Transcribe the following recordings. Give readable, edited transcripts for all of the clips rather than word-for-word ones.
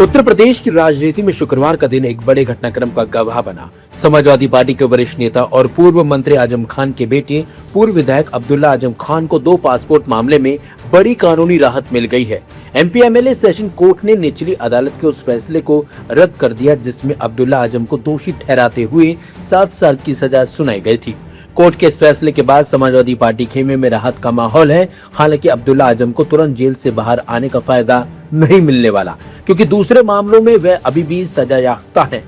उत्तर प्रदेश की राजनीति में शुक्रवार का दिन एक बड़े घटनाक्रम का गवाह बना। समाजवादी पार्टी के वरिष्ठ नेता और पूर्व मंत्री आजम खान के बेटे पूर्व विधायक अब्दुल्ला आजम खान को 2 पासपोर्ट मामले में बड़ी कानूनी राहत मिल गई है। एमपी एमएलए सेशन कोर्ट ने निचली अदालत के उस फैसले को रद्द कर दिया जिसमें अब्दुल्ला आजम को दोषी ठहराते हुए 7 साल की सजा सुनाई गई थी। कोर्ट के इस फैसले के बाद समाजवादी पार्टी खेमे में राहत का माहौल है। हालांकि अब्दुल्ला आजम को तुरंत जेल से बाहर आने का फायदा नहीं मिलने वाला, क्योंकि दूसरे मामलों में वह अभी भी सजा याफ्ता है।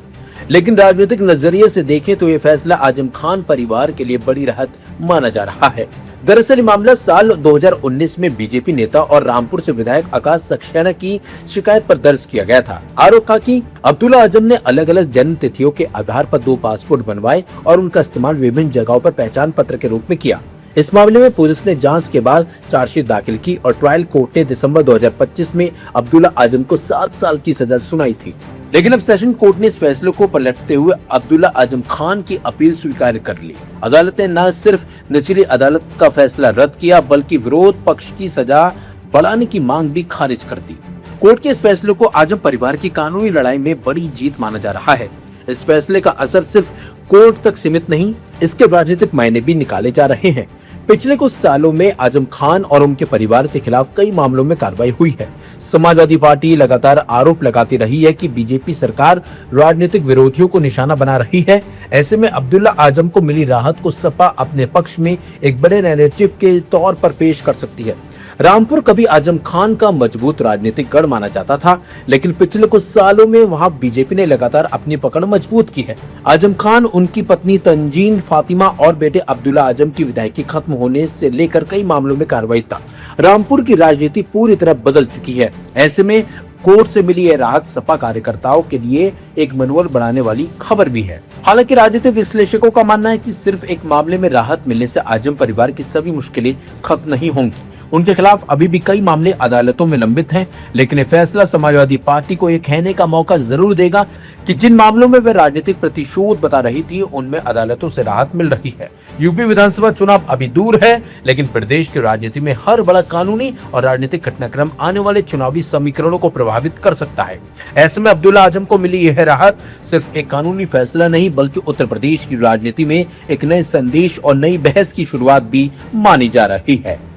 लेकिन राजनीतिक नजरिए से देखें तो ये फैसला आजम खान परिवार के लिए बड़ी राहत माना जा रहा है। दरअसल ये मामला साल 2019 में बीजेपी नेता और रामपुर से विधायक आकाश सक्सेना की शिकायत पर दर्ज किया गया था। आरोप था कि अब्दुल्ला आजम ने अलग अलग जन्म तिथियों के आधार पर 2 पासपोर्ट बनवाए और उनका इस्तेमाल विभिन्न जगहों पर पहचान पत्र के रूप में किया। इस मामले में पुलिस ने जांच के बाद चार्जशीट दाखिल की और ट्रायल कोर्ट ने दिसंबर 2025 में अब्दुल्ला आजम को 7 साल की सजा सुनाई थी। लेकिन अब सेशन कोर्ट ने इस फैसले को पलटते हुए अब्दुल्ला आजम खान की अपील स्वीकार कर ली। अदालत ने न सिर्फ निचली अदालत का फैसला रद्द किया बल्कि विरोध पक्ष की सजा बढ़ाने की मांग भी खारिज कर दी। कोर्ट के इस फैसले को आजम परिवार की कानूनी लड़ाई में बड़ी जीत माना जा रहा है। इस फैसले का असर सिर्फ कोर्ट तक सीमित नहीं, इसके राजनीतिक मायने भी निकाले जा रहे हैं। पिछले कुछ सालों में आजम खान और उनके परिवार के खिलाफ कई मामलों में कार्रवाई हुई है। समाजवादी पार्टी लगातार आरोप लगाती रही है कि बीजेपी सरकार राजनीतिक विरोधियों को निशाना बना रही है। ऐसे में अब्दुल्ला आजम को मिली राहत को सपा अपने पक्ष में एक बड़े नैरेटिव के तौर पर पेश कर सकती है। रामपुर कभी आजम खान का मजबूत राजनीतिक गढ़ माना जाता था, लेकिन पिछले कुछ सालों में वहां बीजेपी ने लगातार अपनी पकड़ मजबूत की है। आजम खान, उनकी पत्नी तंजीन फातिमा और बेटे अब्दुल्ला आजम की विधायकी खत्म होने से लेकर कई मामलों में कार्रवाई था। रामपुर की राजनीति पूरी तरह बदल चुकी है। ऐसे में कोर्ट से मिली यह राहत सपा कार्यकर्ताओं के लिए एक मनोबल बढ़ाने वाली खबर भी है। हालांकि राजनीतिक विश्लेषकों का मानना है कि सिर्फ एक मामले में राहत मिलने से आजम परिवार की सभी मुश्किलें खत्म नहीं होंगी। उनके खिलाफ अभी भी कई मामले अदालतों में लंबित हैं, लेकिन ये फैसला समाजवादी पार्टी को ये कहने का मौका जरूर देगा कि जिन मामलों में वह राजनीतिक प्रतिशोध बता रही थी उनमें अदालतों से राहत मिल रही है। यूपी विधानसभा चुनाव अभी दूर है, लेकिन प्रदेश की राजनीति में हर बड़ा कानूनी और राजनीतिक घटनाक्रम आने वाले चुनावी समीकरणों को प्रभावित कर सकता है। ऐसे में अब्दुल्ला आजम को मिली यह राहत सिर्फ एक कानूनी फैसला नहीं बल्कि उत्तर प्रदेश की राजनीति में एक नए संदेश और नई बहस की शुरुआत भी मानी जा रही है।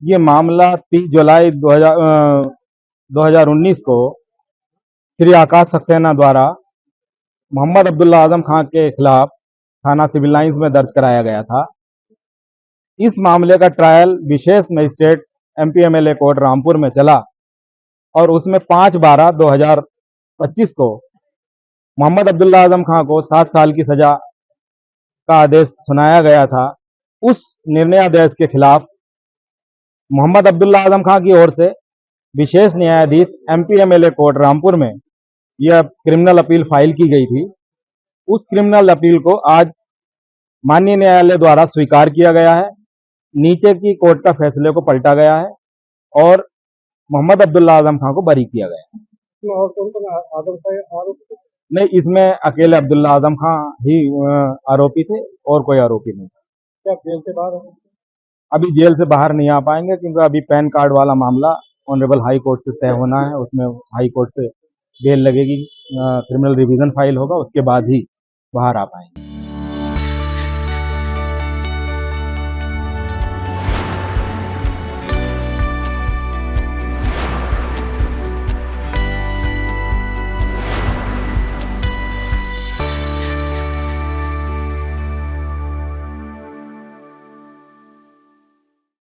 ये मामला 30 जुलाई 2019 को श्री आकाश सक्सेना द्वारा मोहम्मद अब्दुल्ला आजम खान के खिलाफ थाना सिविल लाइंस में दर्ज कराया गया था। इस मामले का ट्रायल विशेष magistrate MP MLA court Rampur में चला और उसमें 5/12/2025 को मोहम्मद अब्दुल्ला आजम खान को 7 साल की सजा का आदेश सुनाया गया था। उस निर्णयादेश के खिलाफ मोहम्मद अब्दुल्ला आजम खान की ओर से विशेष न्यायाधीश एमपी एमएलए कोर्ट रामपुर में यह क्रिमिनल अपील फाइल की गई थी। उस क्रिमिनल अपील को आज माननीय न्यायालय द्वारा स्वीकार किया गया है। नीचे की कोर्ट का फैसले को पलटा गया है और मोहम्मद अब्दुल्ला आजम खान को बरी किया गया है। नहीं, इसमें अकेले अब्दुल्ला आजम खान ही आरोपी थे और कोई आरोपी नहीं। क्या जेल से बाहर है? अभी जेल से बाहर नहीं आ पाएंगे क्योंकि अभी पैन कार्ड वाला मामला ऑनरेबल हाई कोर्ट से तय होना है। उसमें हाई कोर्ट से बेल लगेगी, क्रिमिनल रिवीजन फाइल होगा, उसके बाद ही बाहर आ पाएंगे।